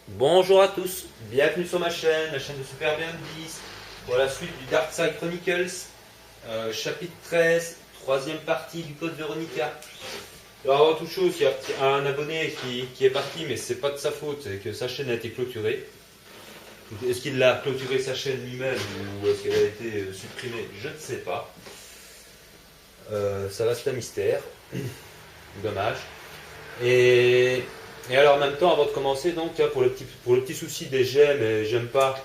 Bonjour à tous, bienvenue sur ma chaîne, la chaîne de Super Bien 10, pour la suite du Dark Side Chronicles, chapitre 13, troisième partie du Code Veronica. Alors avant toute chose, il y a un abonné qui est parti, mais c'est pas de sa faute, c'est que sa chaîne a été clôturée. Est-ce qu'il a clôturé sa chaîne lui-même ou est-ce qu'elle a été supprimée? Je ne sais pas. Ça reste un mystère. Dommage. Et alors en même temps, avant de commencer, donc, pour le petit souci des j'aime et j'aime pas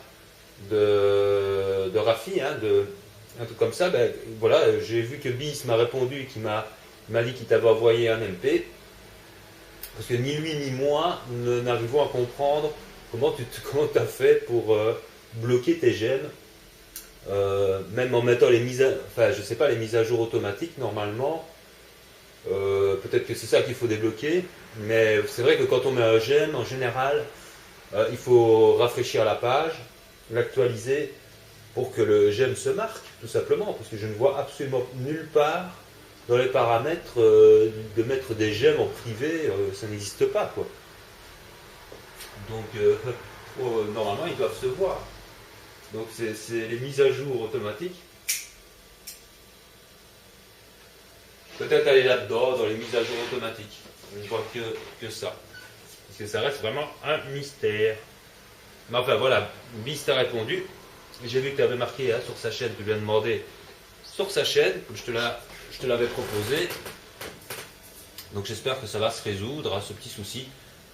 de Rafi, hein, un truc comme ça, ben, voilà, j'ai vu que Bis m'a répondu et m'a dit qu'il t'avait envoyé un MP. Parce que ni lui ni moi n'arrivons à comprendre comment tu as fait pour bloquer tes j'aime. Même en mettant enfin je sais pas, les mises à jour automatiques normalement. Peut-être que c'est ça qu'il faut débloquer, mais c'est vrai que quand on met un j'aime, en général, il faut rafraîchir la page, l'actualiser pour que le j'aime se marque, tout simplement, parce que je ne vois absolument nulle part dans les paramètres de mettre des j'aime en privé, ça n'existe pas, quoi. Donc, normalement, ils doivent se voir. Donc, c'est les mises à jour automatiques. Peut-être aller là-dedans, dans les mises à jour automatiques. Je ne vois que ça. Parce que ça reste vraiment un mystère. Mais enfin voilà, Bis t'a répondu. J'ai vu que tu avais marqué sur sa chaîne, tu lui as demandé sur sa chaîne, comme je te l'avais proposé. Donc j'espère que ça va se résoudre, ce petit souci.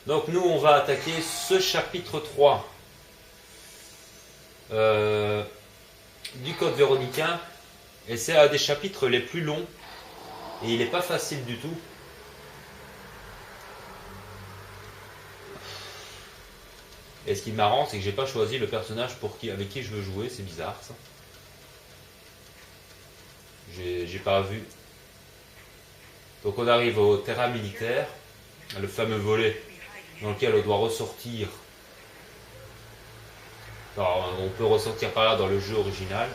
Donc nous, on va attaquer ce chapitre 3 du Code Veronica. Et c'est un des chapitres les plus longs. Et il n'est pas facile du tout. Et ce qui est marrant, c'est que j'ai pas choisi le personnage avec qui je veux jouer. C'est bizarre ça. J'ai pas vu. Donc on arrive au terrain militaire, le fameux volet dans lequel on doit ressortir. Alors, on peut ressortir par là dans le jeu original.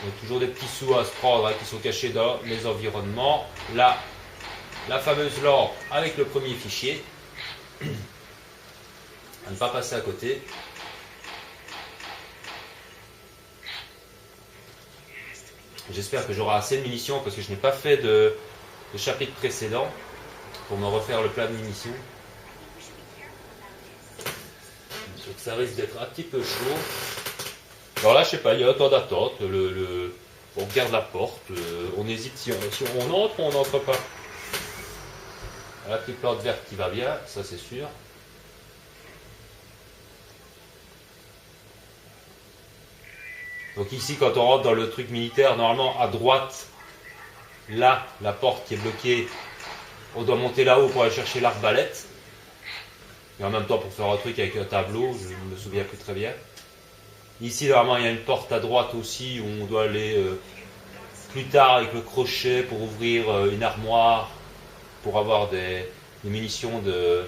Donc toujours des petits sous à se prendre qui sont cachés dans les environnements. Là, la fameuse lampe avec le premier fichier. À ne pas passer à côté. J'espère que j'aurai assez de munitions parce que je n'ai pas fait de chapitre précédent pour me refaire le plein de munitions. Donc ça risque d'être un petit peu chaud. Alors là, je sais pas, il y a un temps d'attente. On regarde la porte, on hésite si on entre ou on n'entre pas. La petite plante verte qui va bien, ça c'est sûr. Donc ici, quand on rentre dans le truc militaire, normalement à droite, là, la porte qui est bloquée, on doit monter là-haut pour aller chercher l'arbalète. Et en même temps pour faire un truc avec un tableau, je ne me souviens plus très bien. Ici, normalement, il y a une porte à droite aussi où on doit aller plus tard avec le crochet pour ouvrir une armoire, pour avoir des munitions de...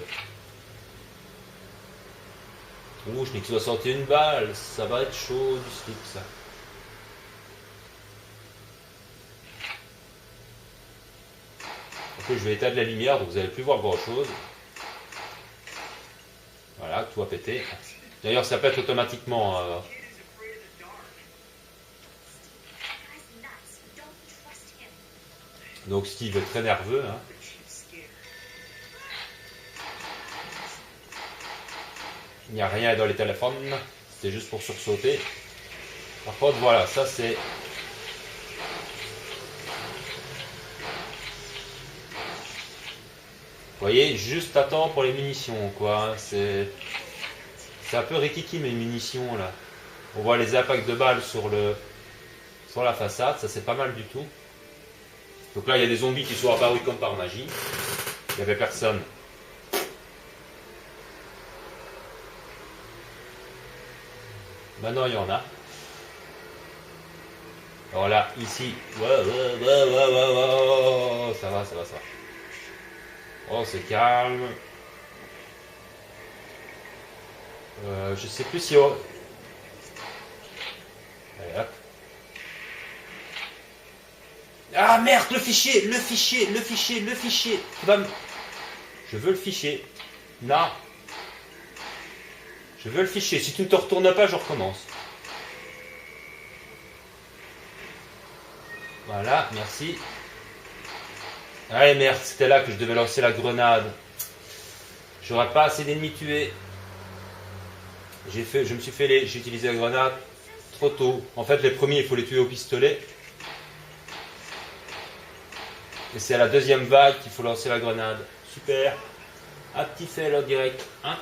Ouh, je n'ai que 61 balles, ça va être chaud du slip ça. Ok, je vais éteindre la lumière, donc vous n'allez plus voir grand chose. Voilà, tout a pété. D'ailleurs, ça pète automatiquement. Donc Steve est très nerveux. Hein. Il n'y a rien dans les téléphones. C'était juste pour sursauter. Par contre, voilà, ça c'est... Vous voyez, juste à temps pour les munitions, quoi. C'est un peu rikiki mes munitions, là. On voit les impacts de balles sur la façade, ça c'est pas mal du tout. Donc là, il y a des zombies qui sont apparus comme par magie. Il n'y avait personne. Maintenant, il y en a. Alors là, ici, ça va. Oh, c'est calme. Je sais plus si... Allez, hop. Ah merde, le fichier. Je veux le fichier. Non. Je veux le fichier. Si tu ne te retournes pas, je recommence. Voilà, merci. Allez, merde, c'était là que je devais lancer la grenade. J'aurais pas assez d'ennemis tués. J'ai utilisé la grenade trop tôt. En fait, les premiers, il faut les tuer au pistolet. Et c'est à la deuxième vague qu'il faut lancer la grenade. Super. Un petit fail en direct. Hein,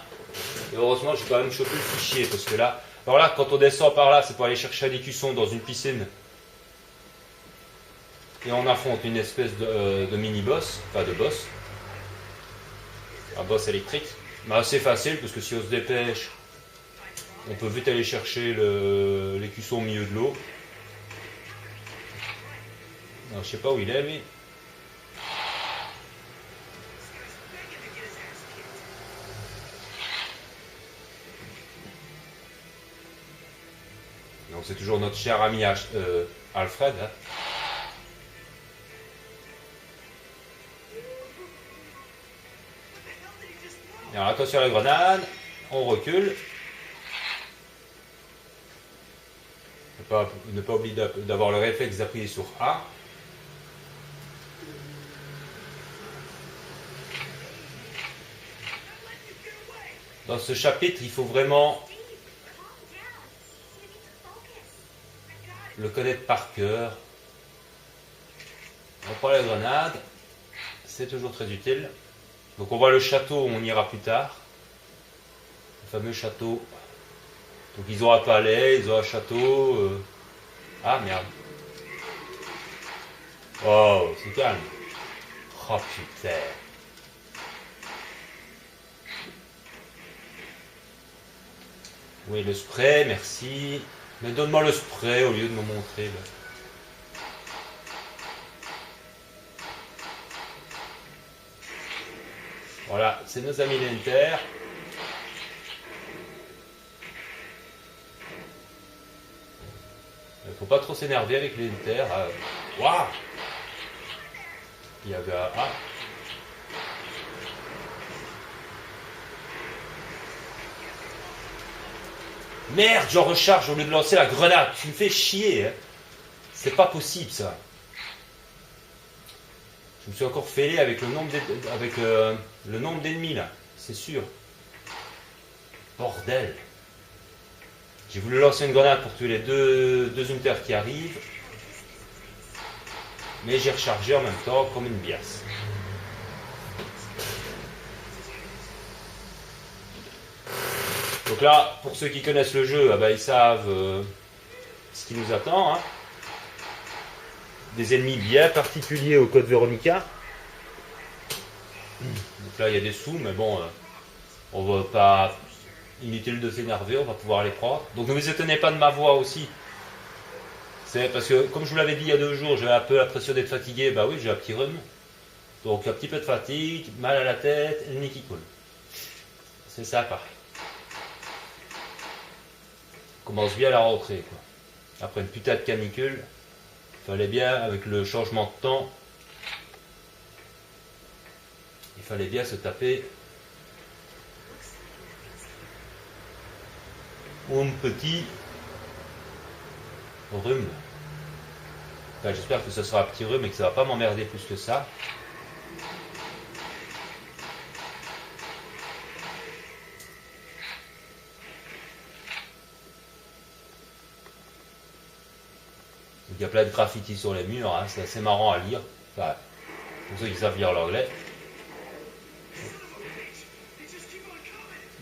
et heureusement, j'ai quand même chopé le fichier. Parce que là, alors là, quand on descend par là, c'est pour aller chercher un écusson dans une piscine. Et on affronte une espèce de mini-boss. Enfin, de boss. Un boss électrique. Mais assez facile, parce que si on se dépêche, on peut vite aller chercher l'écusson au milieu de l'eau. Je sais pas où il est, lui. Donc c'est toujours notre cher ami Alfred. Hein. Alors attention à la grenade, on recule. Ne pas oublier d'avoir le réflexe d'appuyer sur A. Dans ce chapitre, il faut vraiment le connaître par cœur. On prend la grenade, c'est toujours très utile. Donc on voit le château, on ira plus tard. Le fameux château. Donc ils ont un palais, ils ont un château. Ah merde. Oh, c'est calme. Oh putain. Oui, le spray, merci. Mais donne-moi le spray au lieu de me montrer. Là. Voilà, c'est nos amis l'Enter. Il ne faut pas trop s'énerver avec les Enter. Waouh! Il y avait un... Ah! Merde, j'en recharge au lieu de lancer la grenade. Tu me fais chier. Hein. C'est pas possible ça. Je me suis encore fêlé avec le nombre d'ennemis là. C'est sûr. Bordel. J'ai voulu lancer une grenade pour tuer les deux Unter qui arrivent. Mais j'ai rechargé en même temps comme une biasse. Donc là, pour ceux qui connaissent le jeu, ils savent ce qui nous attend. Hein. Des ennemis bien particuliers au code Veronica. Donc là, il y a des sous, mais bon, on va pas... Inutile de s'énerver, on va pouvoir les prendre. Donc ne vous étonnez pas de ma voix aussi. C'est parce que, comme je vous l'avais dit il y a 2 jours, j'avais un peu l'impression d'être fatigué. Bah oui, j'ai un petit rhume. Donc un petit peu de fatigue, mal à la tête, le nez qui coule. C'est sympa. On commence bien la rentrée, quoi. Après une putain de canicule, fallait bien, avec le changement de temps, il fallait bien se taper un petit rhume. Enfin, j'espère que ce sera un petit rhume et que ça va pas m'emmerder plus que ça. Donc, il y a plein de graffitis sur les murs, hein. C'est assez marrant à lire. Enfin, pour ceux qui savent lire l'anglais.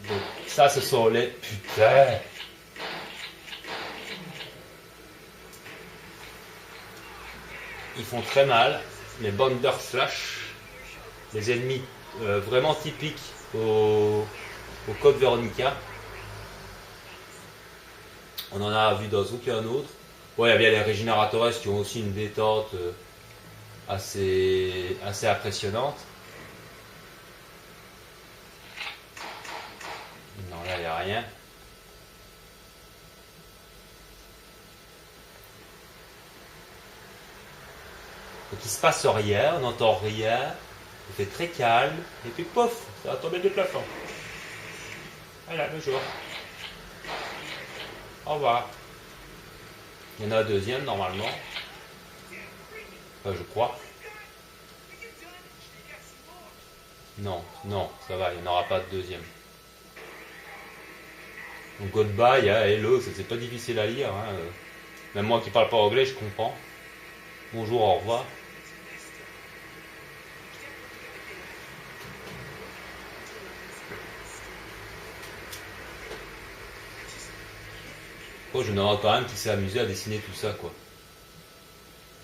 Donc, ça, ce sont les... Putain! Ils font très mal. Les Bandersflash. Les ennemis vraiment typiques au code Veronica. On en a vu dans aucun autre. Ouais, il y a bien les Régénérateurs qui ont aussi une détente assez impressionnante. Non, là, il n'y a rien. Donc, il ne se passe rien, on n'entend rien. Il fait très calme, et puis pof, ça va tomber du plafond. Voilà, bonjour. Au revoir. Il y en a un deuxième normalement. Enfin, je crois. Non, non, ça va, il n'y en aura pas de deuxième. Donc goodbye, hello, c'est pas difficile à lire. Hein. Même moi qui parle pas anglais, je comprends. Bonjour, au revoir. Oh, je n'aurai quand même qui s'est amusé à dessiner tout ça, quoi.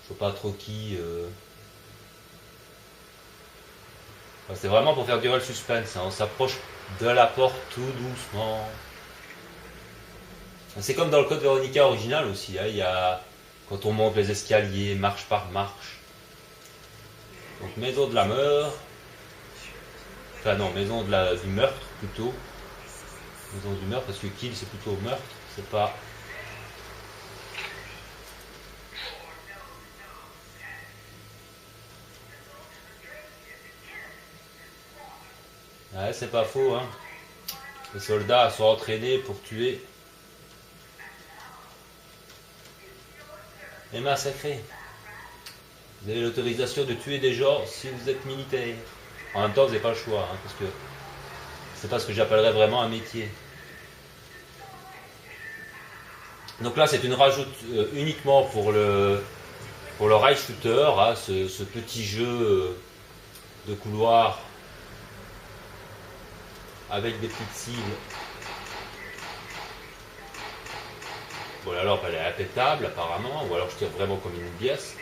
Je sais pas trop qui. Enfin, c'est vraiment pour faire durer le suspense. Hein. On s'approche de la porte tout doucement. C'est comme dans le code Veronica original aussi. Hein. Il y a quand on monte les escaliers, marche par marche. Donc maison de la mort. Enfin non, maison du meurtre plutôt. Maison du meurtre parce que kill c'est plutôt meurtre. C'est pas. Ouais, c'est pas faux, hein. Les soldats sont entraînés pour tuer et massacrer. Vous avez l'autorisation de tuer des gens si vous êtes militaire. En même temps, vous n'avez pas le choix, hein, parce que c'est pas ce que j'appellerais vraiment un métier. Donc là, c'est une rajoute uniquement pour le rail shooter, hein, ce petit jeu de couloir avec des petites cibles. Bon, la lampe elle est impétable apparemment, ou alors je tire vraiment comme une pièce.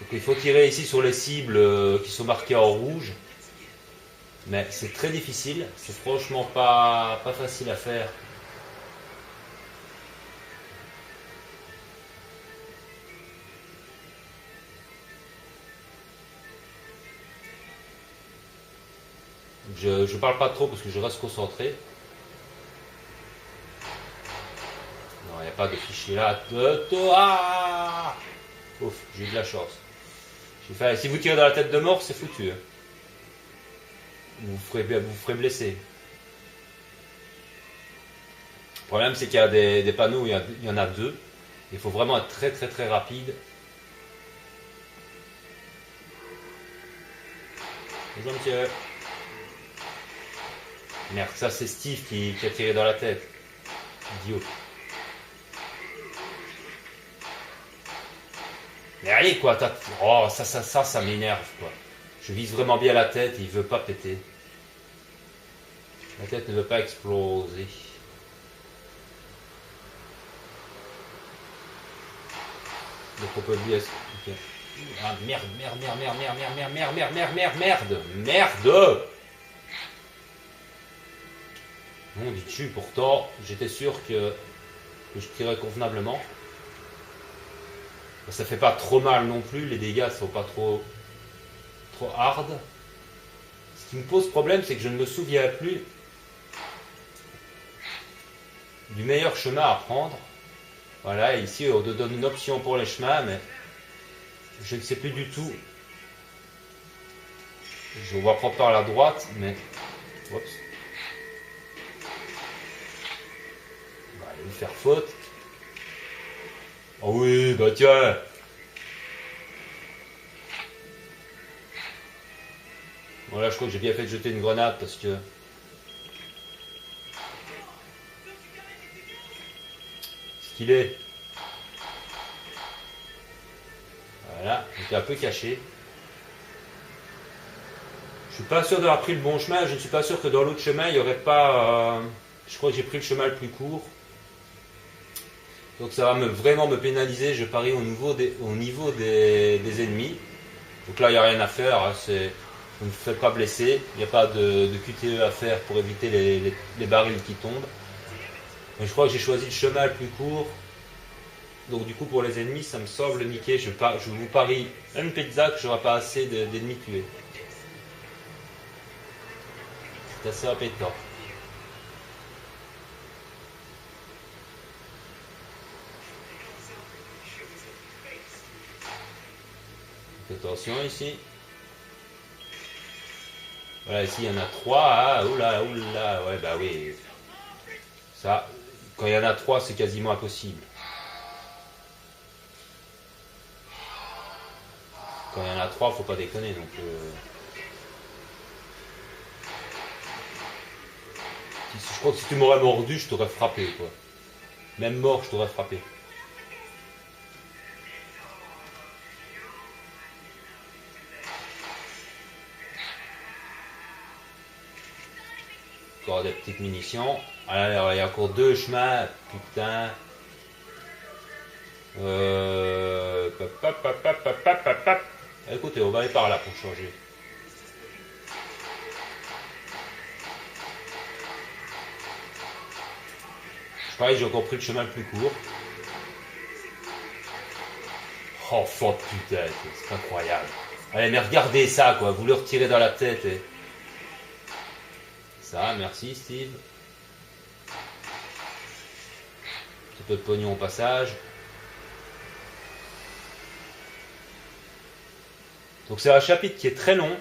Donc il faut tirer ici sur les cibles qui sont marquées en rouge. Mais c'est très difficile, c'est franchement pas facile à faire. Je parle pas trop parce que je reste concentré. Non, il n'y a pas de fichier là. Ah ouf, j'ai eu de la chance. Si vous tirez dans la tête de mort, c'est foutu. Hein. Vous ferez blesser. Le problème, c'est qu'il y a des panneaux, il y en a deux. Il faut vraiment être très très très rapide. Bonjour monsieur. Merde, ça c'est Steve qui a tiré dans la tête. Idiot. Mais allez quoi, oh ça m'énerve quoi. Je vise vraiment bien la tête et il veut pas péter. La tête ne veut pas exploser. Donc on peut lui okay. Ah merde. Non, dit tu pourtant, j'étais sûr que je tirais convenablement. Ça fait pas trop mal non plus, les dégâts sont pas trop hard. Ce qui me pose problème, c'est que je ne me souviens plus du meilleur chemin à prendre. Voilà, ici on te donne une option pour les chemins, mais je ne sais plus du tout. Je vois pas par la droite, mais... Oups. On va aller lui faire faute. Oh oui, bah tiens. Bon là je crois que j'ai bien fait de jeter une grenade parce que... Ce qu'il est. Voilà, j'étais un peu caché. Je suis pas sûr d'avoir pris le bon chemin, je ne suis pas sûr que dans l'autre chemin il n'y aurait pas... je crois que j'ai pris le chemin le plus court. Donc ça va vraiment me pénaliser, je parie au niveau des ennemis. Donc là il n'y a rien à faire, hein, vous ne vous faites pas blesser, il n'y a pas de QTE à faire pour éviter les barils qui tombent. Mais je crois que j'ai choisi le chemin le plus court. Donc du coup pour les ennemis ça me semble niqué, je vous parie une pizza que je n'aurai pas assez d'ennemis tués. C'est assez appétant. Attention ici. Voilà, ici il y en a 3. Ah, oula, oula, ouais, bah oui. Ça, quand il y en a 3, c'est quasiment impossible. Quand il y en a 3, faut pas déconner. Donc, je crois que si tu m'aurais mordu, je t'aurais frappé, quoi. Même mort, je t'aurais frappé. Encore des petites munitions. Alors, il y a encore 2 chemins. Putain. Écoutez, on va aller par là pour changer. Pareil, j'ai encore pris le chemin le plus court. Oh, fuck putain, c'est incroyable. Allez, mais regardez ça, quoi. Vous le retirez dans la tête. Et... Ça, merci, Steve. Un petit peu de pognon au passage. Donc, c'est un chapitre qui est très long.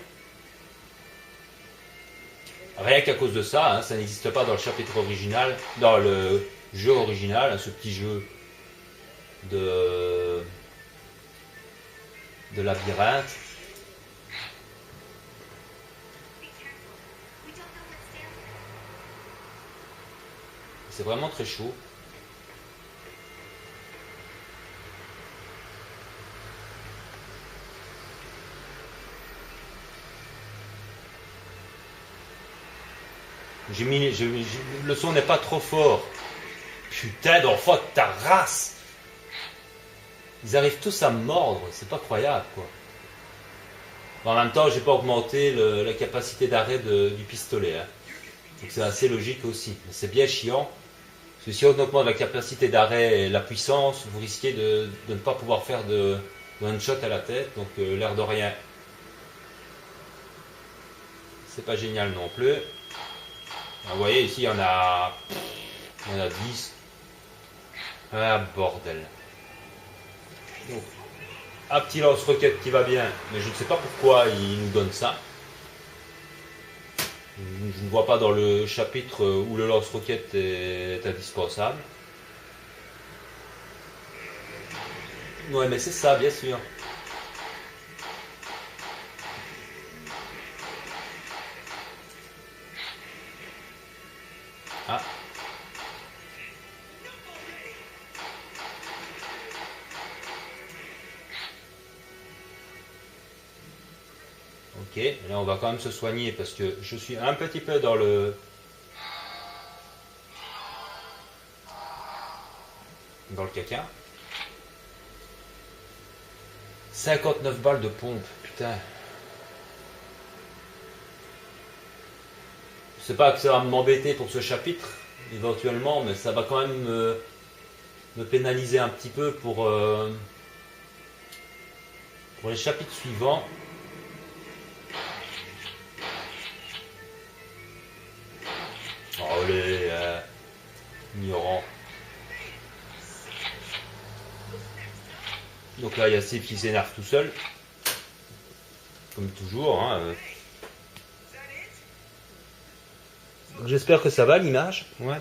Rien qu'à cause de ça, hein, ça n'existe pas dans le chapitre original, dans le jeu original, hein, ce petit jeu de labyrinthe. C'est vraiment très chaud. Le son n'est pas trop fort. Putain d'enfant de ta race. Ils arrivent tous à me mordre, c'est pas croyable quoi. En même temps, j'ai pas augmenté la capacité d'arrêt du pistolet. Hein. Donc c'est assez logique aussi. C'est bien chiant. Parce que si on augmente la capacité d'arrêt et la puissance, vous risquez de ne pas pouvoir faire de one shot à la tête. Donc l'air de rien, c'est pas génial non plus. Alors, vous voyez ici il y en a 10. Ah bordel. Donc, un petit lance-roquette qui va bien, mais je ne sais pas pourquoi il nous donne ça. Je ne vois pas dans le chapitre où le lance-roquette est indispensable. Ouais, mais c'est ça, bien sûr. Ah. Ok, là on va quand même se soigner parce que je suis un petit peu dans le caca. 59 balles de pompe, putain. Je sais pas que ça va m'embêter pour ce chapitre, éventuellement, mais ça va quand même me pénaliser un petit peu pour les chapitres suivants. Oh les ignorants. Donc là il y a Steve qui s'énerve tout seul. Comme toujours. Hein. J'espère que ça va l'image. Ouais.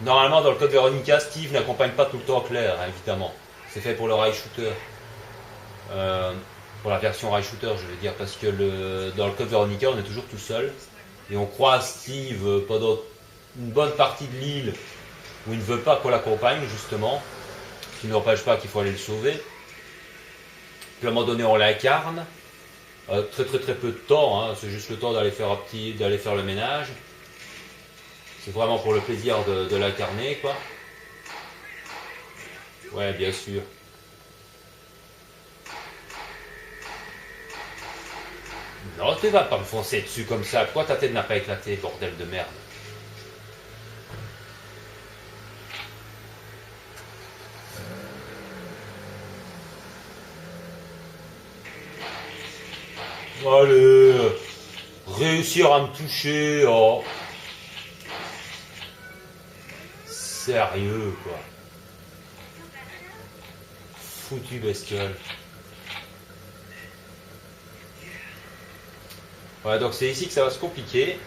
Normalement dans le code Veronica, Steve n'accompagne pas tout le temps Claire, hein, évidemment. C'est fait pour le rail shooter. Pour la version rail shooter je veux dire, parce que dans le code Veronica on est toujours tout seul. Et on croise Steve pendant une bonne partie de l'île où il ne veut pas qu'on l'accompagne justement. Ce qui n'empêche pas qu'il faut aller le sauver. Puis à un moment donné on l'incarne. Très peu de temps, hein, c'est juste le temps d'aller faire le ménage. C'est vraiment pour le plaisir de l'incarner quoi. Ouais bien sûr. Non, tu vas pas me foncer dessus comme ça. Pourquoi ta tête n'a pas éclaté, bordel de merde? Allez, réussir à me toucher, oh. C'est Sérieux, quoi. Foutu bestiole. Ouais, donc c'est ici que ça va se compliquer.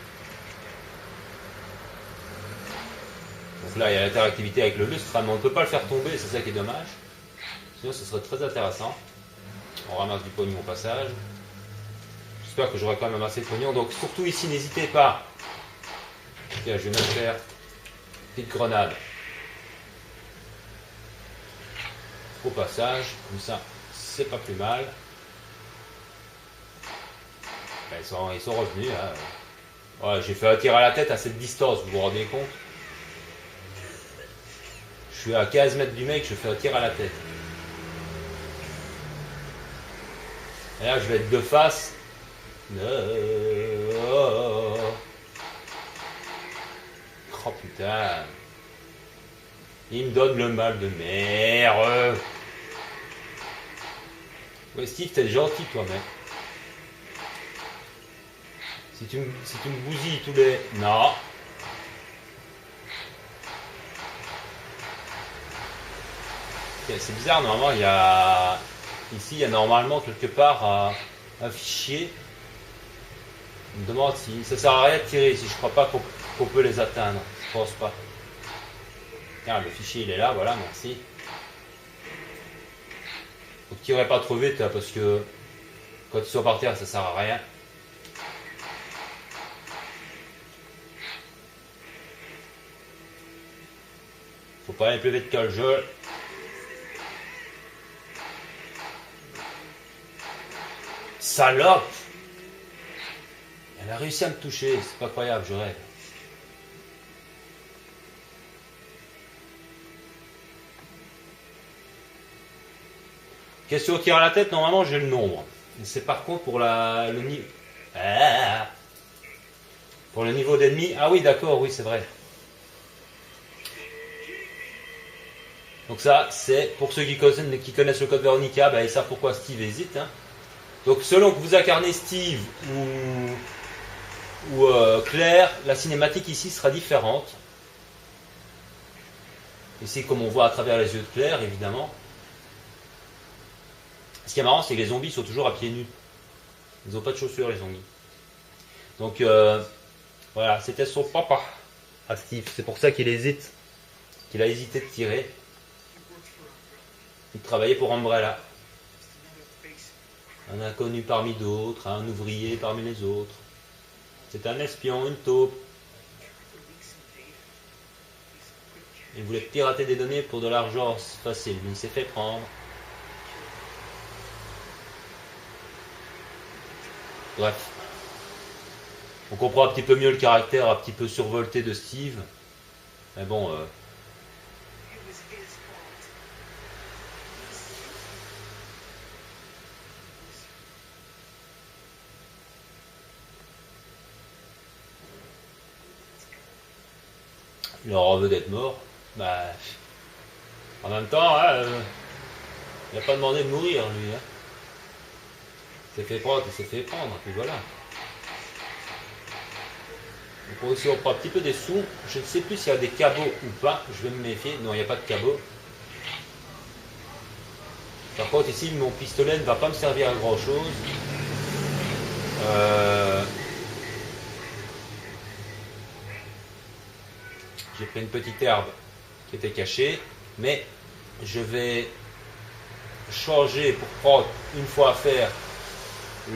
Donc là, il y a l'interactivité avec le lustre, mais on ne peut pas le faire tomber, c'est ça qui est dommage. Sinon, ce serait très intéressant. On ramasse du pognon au passage. J'espère que j'aurai quand même assez de pognon. Donc surtout ici, n'hésitez pas. Tiens, je vais même faire une petite grenade au passage. Comme ça, c'est pas plus mal. Ben, ils sont revenus. Hein. Ouais, j'ai fait un tir à la tête à cette distance, vous vous rendez compte? Je suis à 15 mètres du mec, je fais un tir à la tête. Et là, je vais être de face. Oh putain. Il me donne le mal de mer. Ouais, Steve, t'es gentil toi, mec. Si tu me bousilles tous les... Non. C'est bizarre, normalement, il y a... Ici, il y a normalement quelque part un fichier. Je me demande si... Ça sert à rien de tirer ici, je crois pas qu'on peut les atteindre. Je pense pas. Tiens, le fichier, il est là, voilà, merci. Faut que tirez pas trop vite, hein, parce que quand ils sont par terre, ça sert à rien. Faut pas aller plus vite que le jeu. Salope! Elle a réussi à me toucher, c'est pas croyable, je rêve. Question tir à la tête, normalement j'ai le nombre. C'est par contre pour le niveau. Pour le niveau d'ennemi. Ah oui, d'accord, oui, c'est vrai. Donc ça, c'est pour ceux qui connaissent le code Veronica, ben, ils savent pourquoi Steve hésite. Hein. Donc selon que vous incarnez Steve ou Claire, la cinématique ici sera différente. Ici, comme on voit à travers les yeux de Claire, évidemment. Ce qui est marrant, c'est que les zombies sont toujours à pieds nus. Ils n'ont pas de chaussures, les zombies. Donc, voilà, c'était son papa à Steve. C'est pour ça qu'il hésite. Qu'il a hésité de tirer. Il travaillait pour Umbrella. Un inconnu parmi d'autres, un ouvrier parmi les autres. C'est un espion, une taupe. Il voulait pirater des données pour de l'argent facile. Il s'est fait prendre. Bref. On comprend un petit peu mieux le caractère un petit peu survolté de Steve. Mais bon... il leur veut d'être mort. Bah... En même temps, hein, il n'a pas demandé de mourir, lui. Hein. Il s'est fait prendre, il s'est fait prendre, puis voilà. Donc aussi, on prend un petit peu des sous. Je ne sais plus s'il y a des cabots ou pas. Je vais me méfier. Non, il n'y a pas de cabots. Par contre, ici, mon pistolet ne va pas me servir à grand chose. J'ai pris une petite herbe qui était cachée. Mais je vais changer pour prendre une fois à faire on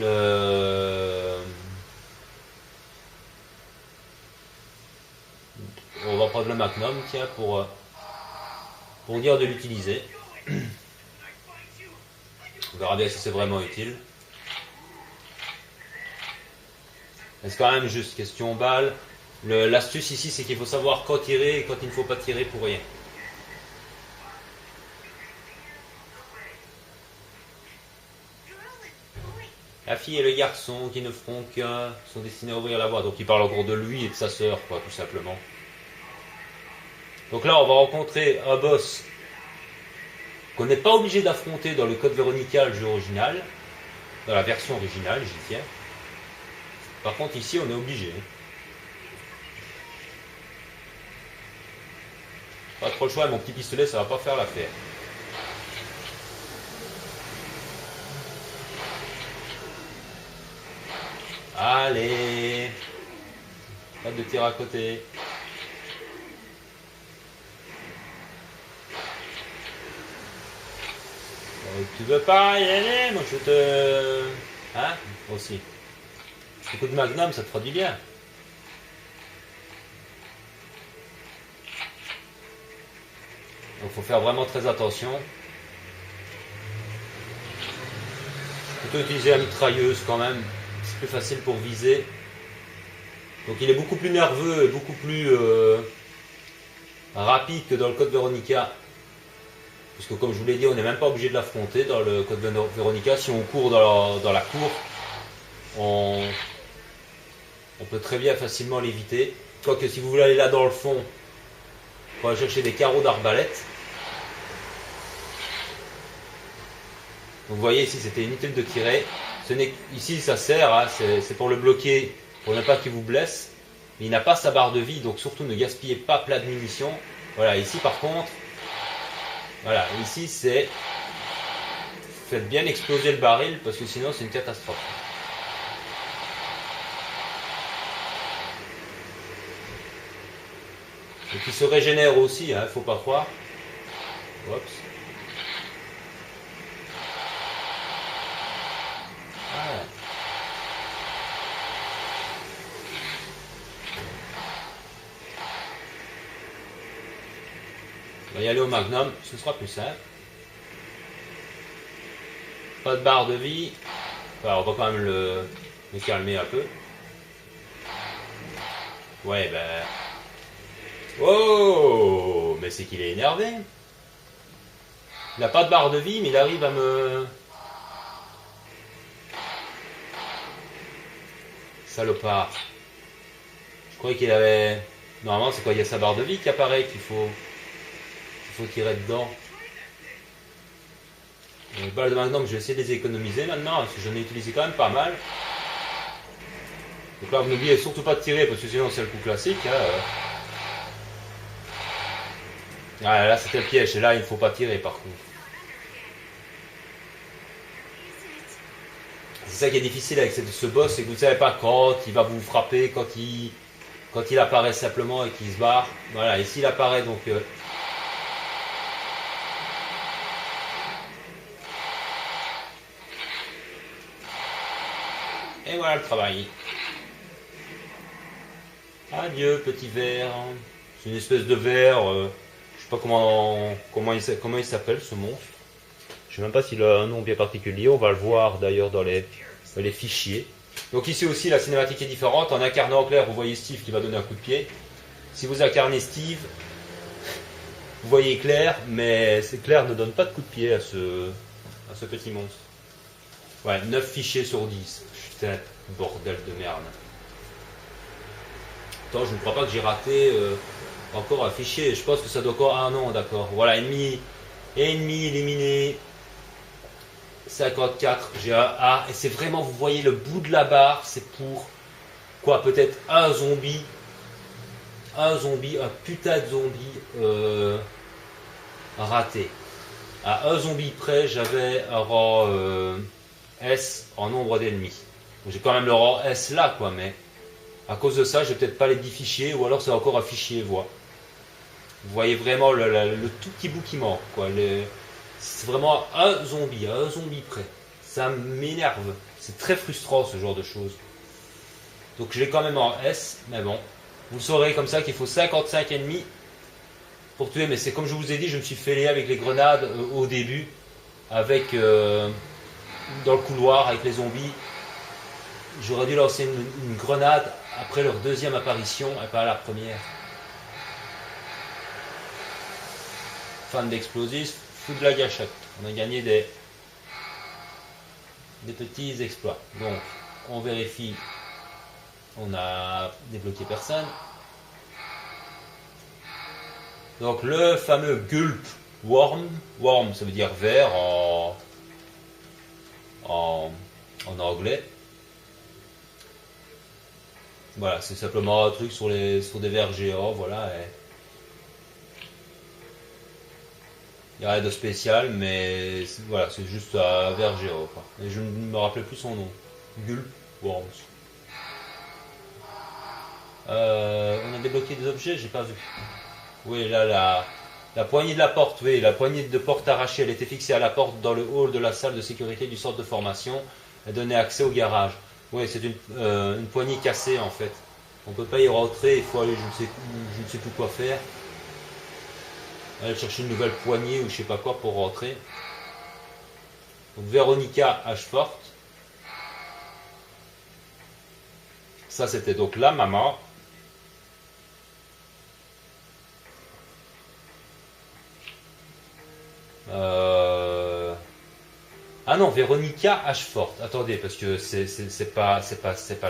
va prendre le Magnum, tiens, pour dire de l'utiliser. On verra bien si c'est vraiment utile. Mais c'est quand même juste question balle. L'astuce ici, c'est qu'il faut savoir quand tirer et quand il ne faut pas tirer pour rien. La fille et le garçon qui ne feront qu'un sont destinés à ouvrir la voie. Donc il parle encore de lui et de sa sœur, quoi, tout simplement. Donc là, on va rencontrer un boss qu'on n'est pas obligé d'affronter dans le code Veronica, le jeu original, dans la version originale, j'y tiens. Par contre, ici, on est obligé. Pas trop le choix, mon petit pistolet, ça va pas faire l'affaire. Allez, pas de tir à côté. Tu veux pas y aller? Moi je te... Hein? Aussi. Un coup de magnum, ça te fera du bien. Donc faut faire vraiment très attention. Plutôt utiliser la mitrailleuse quand même. C'est plus facile pour viser. Donc il est beaucoup plus nerveux et beaucoup plus rapide que dans le Code Veronica. Puisque comme je vous l'ai dit, on n'est même pas obligé de l'affronter dans le Code Veronica. Si on court dans la cour, on peut très bien facilement l'éviter. Quoique si vous voulez aller là dans le fond, il faut aller chercher des carreaux d'arbalète. Donc vous voyez ici c'était inutile de tirer. Ici ça sert, hein, c'est pour le bloquer, pour ne pas qu'il vous blesse. Mais il n'a pas sa barre de vie, donc surtout ne gaspillez pas plein de munitions. Voilà, ici par contre, voilà, ici c'est... Faites bien exploser le baril parce que sinon c'est une catastrophe. Et qui se régénère aussi, hein, faut pas croire. Oups. Ah. On va y aller au magnum, ce sera plus simple. Pas de barre de vie. Alors, on va quand même le calmer un peu. Ouais, ben... Oh, mais c'est qu'il est énervé. Il n'a pas de barre de vie, mais il arrive à me... Salopard. Je croyais qu'il avait... Normalement, c'est quand il y a sa barre de vie qui apparaît qu'il faut tirer dedans. Les balles de magnum, je vais essayer de les économiser maintenant, parce que j'en ai utilisé quand même pas mal. Donc là, vous n'oubliez surtout pas de tirer, parce que sinon c'est le coup classique. Hein. Ah, là, c'était le piège, et là, il ne faut pas tirer par contre. C'est ça qui est difficile avec ce boss, c'est que vous ne savez pas quand il va vous frapper, quand il apparaît simplement et qu'il se barre. Voilà, ici il apparaît donc... Et voilà le travail. Adieu petit ver. C'est une espèce de ver, je sais pas comment il s'appelle ce monstre. Je sais même pas s'il a un nom bien particulier, on va le voir d'ailleurs dans les fichiers. Donc ici aussi la cinématique est différente. En incarnant Claire, vous voyez Steve qui va donner un coup de pied. Si vous incarnez Steve, vous voyez Claire, mais Claire ne donne pas de coup de pied à ce petit monstre. Ouais, 9 fichiers sur 10. Putain, bordel de merde. Attends, je ne crois pas que j'ai raté encore un fichier. Je pense que ça doit encore... Ah non, d'accord. Voilà, ennemi éliminé. 54, j'ai un A. Et c'est vraiment, vous voyez le bout de la barre, c'est pour quoi? Peut-être un zombie. Un putain de zombie raté. À un zombie près, j'avais un rang S en nombre d'ennemis. J'ai quand même le rang S là, quoi, mais à cause de ça, j'ai peut-être pas les 10 fichiers, ou alors c'est encore un fichier voix. Vous voyez vraiment le tout petit bout qui manque, quoi. C'est vraiment un zombie près. Ça m'énerve. C'est très frustrant ce genre de choses. Donc j'ai quand même en S, mais bon. Vous saurez comme ça qu'il faut 55 ennemis pour tuer. Mais c'est comme je vous ai dit, je me suis fêlé avec les grenades au début. Avec dans le couloir avec les zombies. J'aurais dû lancer une grenade après leur deuxième apparition et pas la première. Fan d'explosifs, fou de la gâchette. On a gagné des petits exploits. Donc, on vérifie. On a débloqué personne. Donc, le fameux Gulp Worm. Worm, ça veut dire ver en anglais. Voilà, c'est simplement un truc sur des vers géants. Voilà. Il n'y a rien de spécial, mais voilà, c'est juste à Vergero, quoi. Et je ne me rappelais plus son nom. Gulp Worms. On a débloqué des objets, j'ai pas vu. Oui, là, la poignée de la porte, oui, la poignée de porte arrachée, elle était fixée à la porte dans le hall de la salle de sécurité du centre de formation. Elle donnait accès au garage. Oui, c'est une poignée cassée en fait. On ne peut pas y rentrer, il faut aller, je ne sais plus quoi faire. Aller chercher une nouvelle poignée ou je sais pas quoi pour rentrer. Donc Veronica Ashford. Ça c'était donc la maman. Ah non, Veronica Ashford. Attendez, parce que c'est pas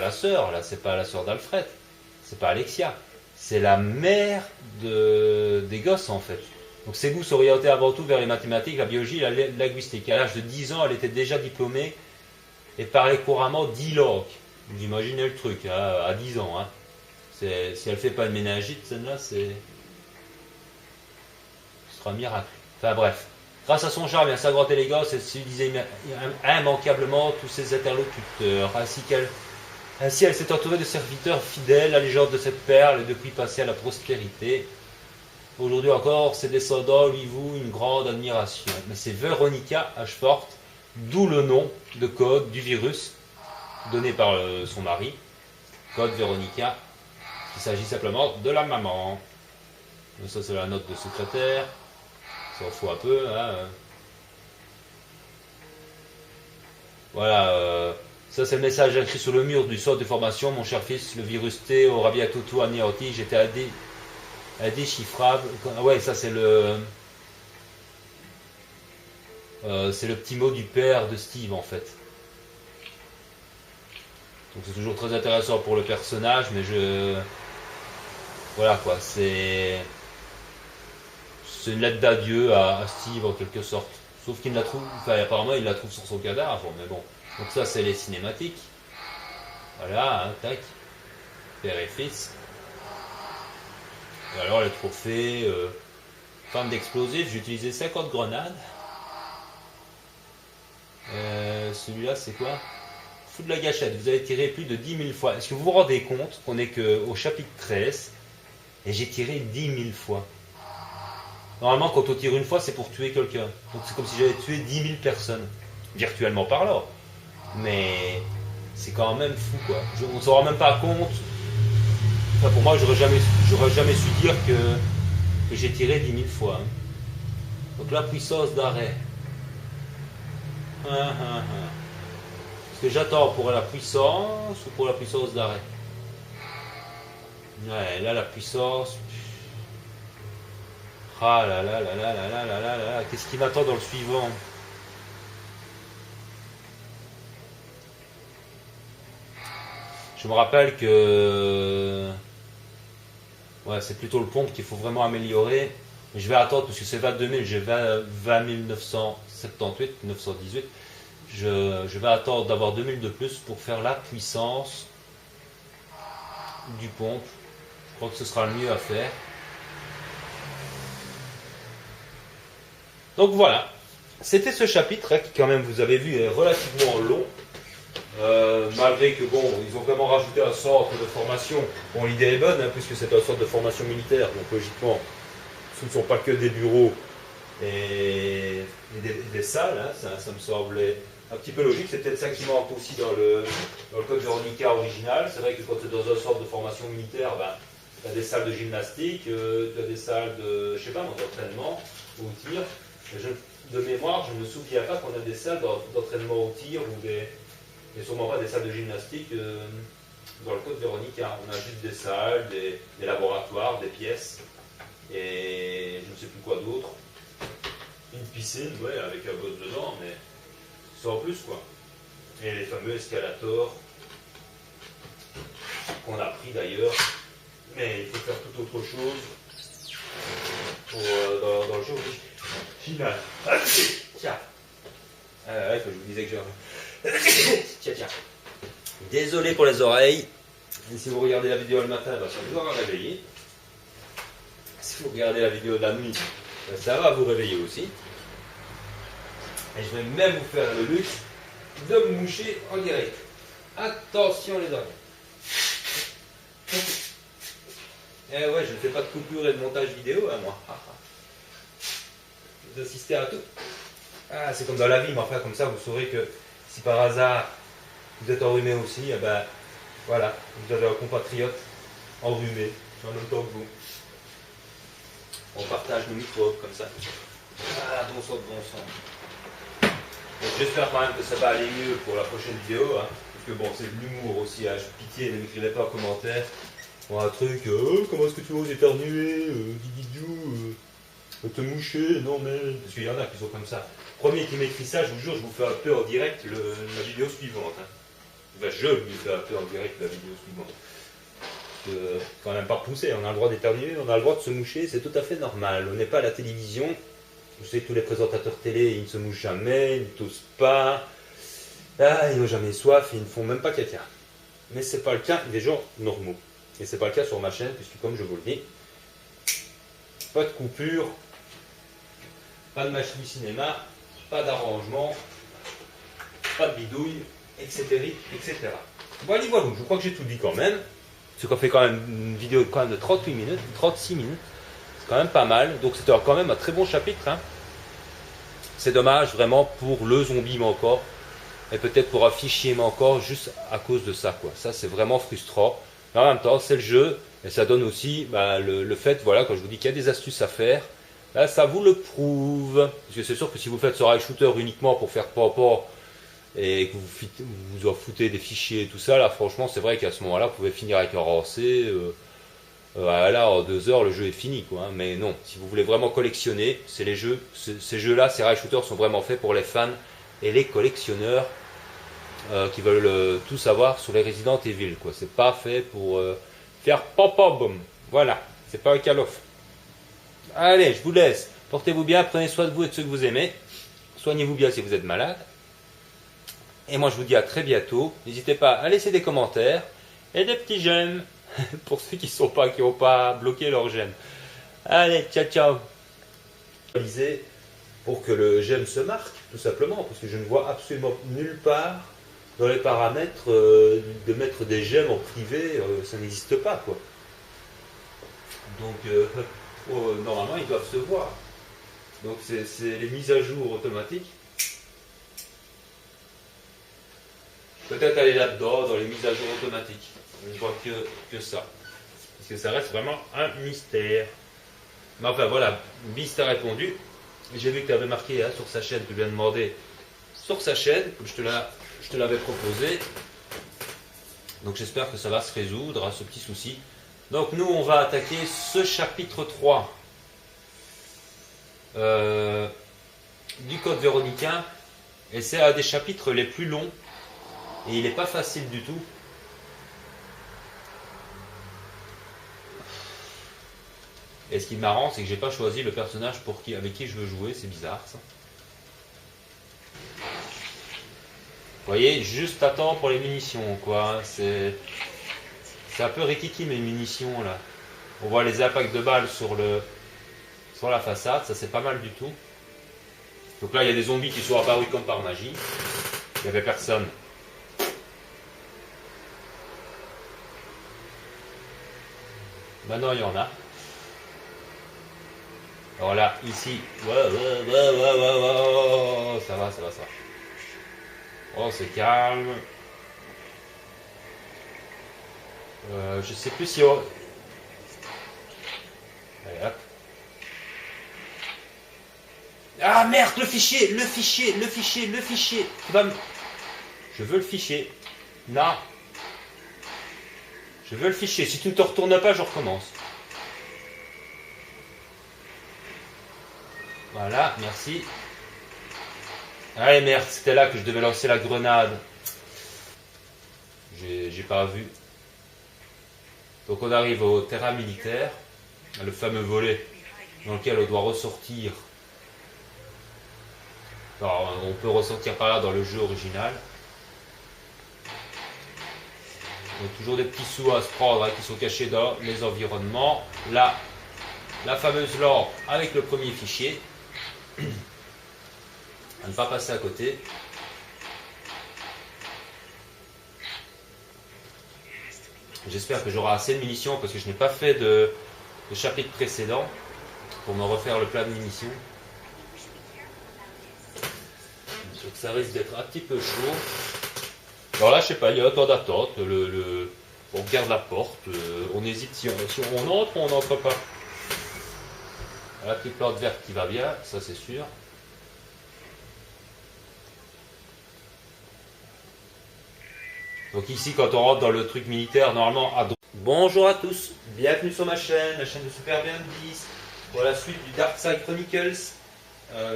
la sœur là, c'est pas la sœur d'Alfred, c'est pas Alexia, c'est la mère des gosses en fait. Donc Ségou s'orientait avant tout vers les mathématiques, la biologie, la linguistique. À l'âge de 10 ans, elle était déjà diplômée et parlait couramment 10 langues. Vous imaginez le truc, hein, à 10 ans. Hein. Si elle fait pas de méningite, celle-là, ce sera un miracle. Enfin bref. Grâce à son charme et à sa grande élégance, elle séduisait immanquablement tous ses interlocuteurs, ainsi elle s'est entourée de serviteurs fidèles, la légende de cette perle est depuis passée à la postérité. Aujourd'hui encore, ses descendants lui vouent une grande admiration. Mais c'est Veronica Ashford, d'où le nom de code du virus donné par son mari, code Veronica. Il s'agit simplement de la maman. Donc ça c'est la note de secrétaire. Ça en fout un peu. Hein. Voilà. Ça c'est le message écrit sur le mur du centre de formation. Mon cher fils, le virus T aura bientôt tout anéanti. J'étais indéchiffrable. Ouais, ça c'est c'est le petit mot du père de Steve en fait. Donc c'est toujours très intéressant pour le personnage, mais voilà quoi, c'est une lettre d'adieu à Steve en quelque sorte. Sauf qu'il la trouve, enfin apparemment il la trouve sur son cadavre, mais bon. Donc ça c'est les cinématiques. Voilà, hein, tac. Père et fils. Et alors les trophées, femme d'explosif, j'ai utilisé 50 grenades. Celui-là c'est quoi? Fou de la gâchette, vous avez tiré plus de 10 000 fois. Est-ce que vous vous rendez compte qu'on est qu'au chapitre 13 et j'ai tiré 10 000 fois? Normalement, quand on tire une fois, c'est pour tuer quelqu'un. Donc c'est comme si j'avais tué 10 000 personnes, virtuellement parlant. Mais c'est quand même fou, quoi. On ne s'en rend même pas compte. Enfin, pour moi, j'aurais jamais su dire que j'ai tiré 10 000 fois. Hein. Donc la puissance d'arrêt. Est-ce que j'attends pour la puissance ou pour la puissance d'arrêt? Ouais, là, la puissance... Ah là là là là là là là là là, qu'est-ce qui m'attend dans le suivant? Je me rappelle que... Ouais, c'est plutôt le pompe qu'il faut vraiment améliorer. Mais je vais attendre parce que c'est 22 000, j'ai 20 978, 918. Je vais attendre d'avoir 2000 de plus pour faire la puissance du pompe. Je crois que ce sera le mieux à faire. Donc voilà, c'était ce chapitre qui quand même, vous avez vu, est relativement long. Malgré que bon, ils ont vraiment rajouté un centre de formation. Bon, l'idée est bonne, hein, puisque c'est un centre de formation militaire, donc logiquement, ce ne sont pas que des bureaux et des salles, hein, ça me semblait un petit peu logique. C'est peut-être ça qui manque aussi dans le code Veronica original. C'est vrai que quand tu es dans un centre de formation militaire, ben, tu as des salles de gymnastique, tu as des salles de, je sais pas, d'entraînement au tir. De mémoire, je ne me souviens pas qu'on a des salles d'entraînement au tir ou et sûrement pas des salles de gymnastique dans le code Veronica. On a juste des salles, des laboratoires, des pièces et je ne sais plus quoi d'autre. Une piscine, ouais, avec un boss dedans, mais sans plus quoi. Et les fameux escalators qu'on a pris d'ailleurs, mais il faut faire tout autre chose dans le jeu final. Tiens. Il faut que je vous disais que tiens. Désolé pour les oreilles. Et si vous regardez la vidéo le matin, bah, ça vous aura réveillé. Si vous regardez la vidéo de la nuit, Ça va vous réveiller aussi. Et je vais même vous faire le luxe de me moucher en direct. Attention les oreilles. Eh ouais, je ne fais pas de coupure et de montage vidéo, hein, moi. Vous assistez à tout. Ah, c'est comme dans la vie, mais enfin, comme ça, vous saurez que si par hasard vous êtes enrhumé aussi, eh ben, voilà, vous avez un compatriote enrhumé en même temps que vous. On partage nos microbes comme ça. Ah, bon sang, bon sang. J'espère quand même que ça va aller mieux pour la prochaine vidéo, hein, parce que bon, c'est de l'humour aussi, hein, pitié, ne m'écrivez pas en commentaire. Pour un truc, comment est-ce que tu oses éternuer, guigidou, te moucher, non mais... Parce qu'il y en a qui sont comme ça. Premier qui m'écrit ça, je vous jure, je vous fais un peu en direct la vidéo suivante. Hein. Enfin, je lui fais un peu en direct la vidéo suivante. Quand même pas poussé, on a le droit d'éternuer, on a le droit de se moucher, c'est tout à fait normal. On n'est pas à la télévision. Je sais que tous les présentateurs télé, ils ne se mouchent jamais, ils ne toussent pas. Ah, ils n'ont jamais soif, ils ne font même pas caca. Mais ce n'est pas le cas des gens normaux. Et ce n'est pas le cas sur ma chaîne, puisque comme je vous le dis, pas de coupure, pas de machine du cinéma, pas d'arrangement, pas de bidouille, etc. etc. Voilà, voilà, je crois que j'ai tout dit quand même. Parce qu'on fait quand même une vidéo quand même de 38 minutes, 36 minutes. C'est quand même pas mal. Donc c'était quand même un très bon chapitre. Hein. C'est dommage vraiment pour le zombie encore. Et peut-être pour un fichier encore juste à cause de ça. Quoi. Ça c'est vraiment frustrant. Mais en même temps, c'est le jeu. Et ça donne aussi le fait, voilà, quand je vous dis qu'il y a des astuces à faire, là, ça vous le prouve. Parce que c'est sûr que si vous faites ce rail shooter uniquement pour faire port et que vous en foutez des fichiers et tout ça, là franchement c'est vrai qu'à ce moment-là vous pouvez finir avec un rancé, là en 2 heures le jeu est fini quoi, hein. Mais non, si vous voulez vraiment collectionner, c'est les jeux, ces jeux-là, ces rail shooters sont vraiment faits pour les fans et les collectionneurs qui veulent tout savoir sur les Resident Evil quoi. C'est pas fait pour faire pom-pom, voilà, c'est pas un Call of. Allez, je vous laisse, portez-vous bien, prenez soin de vous et de ceux que vous aimez, soignez-vous bien si vous êtes malade. Et moi je vous dis à très bientôt. N'hésitez pas à laisser des commentaires et des petits j'aime pour ceux qui n'ont pas bloqué leur j'aime. Allez, ciao ciao. Pour que le j'aime se marque, tout simplement, parce que je ne vois absolument nulle part dans les paramètres de mettre des j'aime en privé, ça n'existe pas quoi. Donc normalement ils doivent se voir. Donc c'est les mises à jour automatiques. Peut-être aller là-dedans, dans les mises à jour automatiques. Je ne vois que ça. Parce que ça reste vraiment un mystère. Mais enfin voilà, Beast a répondu. J'ai vu que tu avais marqué hein, sur sa chaîne, tu lui as demandé sur sa chaîne, comme je te l'avais proposé. Donc j'espère que ça va se résoudre, hein, ce petit souci. Donc nous, on va attaquer ce chapitre 3 du Code Veronica. Et c'est un des chapitres les plus longs. Et il n'est pas facile du tout. Et ce qui est marrant, c'est que j'ai pas choisi le personnage avec qui je veux jouer. C'est bizarre ça. Vous voyez, juste à temps pour les munitions, quoi. C'est un peu rikiki mes munitions là. On voit les impacts de balles sur la façade, ça c'est pas mal du tout. Donc là, il y a des zombies qui sont apparus comme par magie. Il n'y avait personne. Maintenant il y en a. Alors là, ici, ça va. Oh, c'est calme. Je sais plus si on... Allez, hop. Ah merde, le fichier. Tu vas me... Je veux le fichier. Non. Je veux le fichier. Si tu ne te retournes pas, je recommence. Voilà, merci. Allez, merde, c'était là que je devais lancer la grenade. J'ai pas vu. Donc on arrive au terrain militaire, le fameux volet dans lequel on doit ressortir. Alors, on peut ressortir par là dans le jeu original. Donc toujours des petits sous à se prendre hein, qui sont cachés dans les environnements. Là, la fameuse lampe avec le premier fichier. À ne pas passer à côté. J'espère que j'aurai assez de munitions parce que je n'ai pas fait de chapitre précédent pour me refaire le plein de munitions. Donc ça risque d'être un petit peu chaud. Alors là, je sais pas, il y a un temps d'attente. On regarde la porte, on hésite si on entre ou on n'entre pas. La petite plante verte qui va bien, ça c'est sûr. Donc ici, quand on rentre dans le truc militaire, normalement à droite. Bonjour à tous, bienvenue sur ma chaîne, la chaîne de Super Bien 10, pour la suite du Dark Side Chronicles,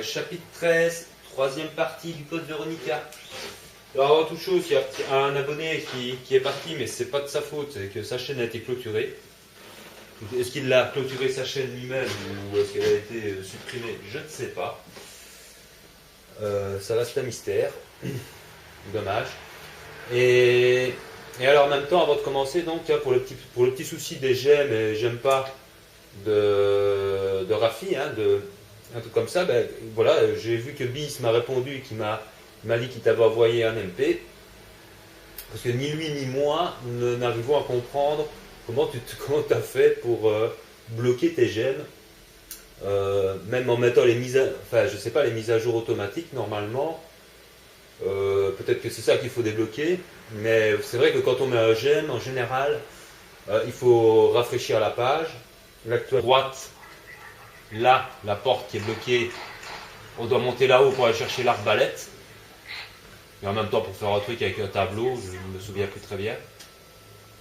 chapitre 13, troisième partie du Code Veronica. Alors avant toute chose, il y a un abonné qui est parti, mais c'est pas de sa faute, c'est que sa chaîne a été clôturée. Est-ce qu'il a clôturé sa chaîne lui-même ou est-ce qu'elle a été supprimée? Je ne sais pas. Ça reste un mystère. Dommage. Et alors en même temps, avant de commencer, donc pour le petit souci des j'aime et j'aime pas de Rafi, un truc comme ça, ben voilà, j'ai vu que Bis m'a répondu et qu'il m'a dit qu'il t'avait envoyé un MP. Parce que ni lui ni moi n'arrivons à comprendre comment tu as fait pour bloquer tes j'aime. Même en mettant les mises à jour automatiques normalement. Peut-être que c'est ça qu'il faut débloquer, mais c'est vrai que quand on met un j'aime, en général, il faut rafraîchir la page. À droite, là, la porte qui est bloquée, on doit monter là-haut pour aller chercher l'arbalète. Et en même temps pour faire un truc avec un tableau, je ne me souviens plus très bien.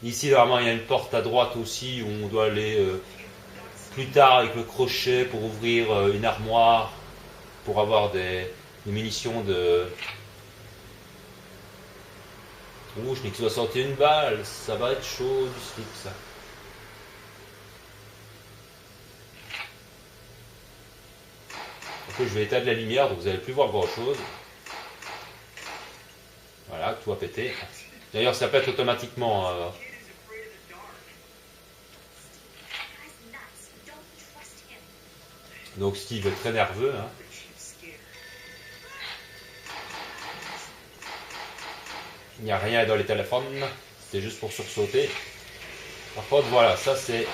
Ici, normalement, il y a une porte à droite aussi où on doit aller plus tard avec le crochet pour ouvrir une armoire, pour avoir des munitions de... Ouh, je n'ai que 61 balles, ça va être chaud du slip ça. Ok, je vais éteindre la lumière, donc vous n'allez plus voir grand chose. Voilà, tout a pété. D'ailleurs, ça pète automatiquement. Donc Steve est très nerveux. Hein. Il n'y a rien dans les téléphones, c'est juste pour sursauter. Par contre, voilà, ça c'est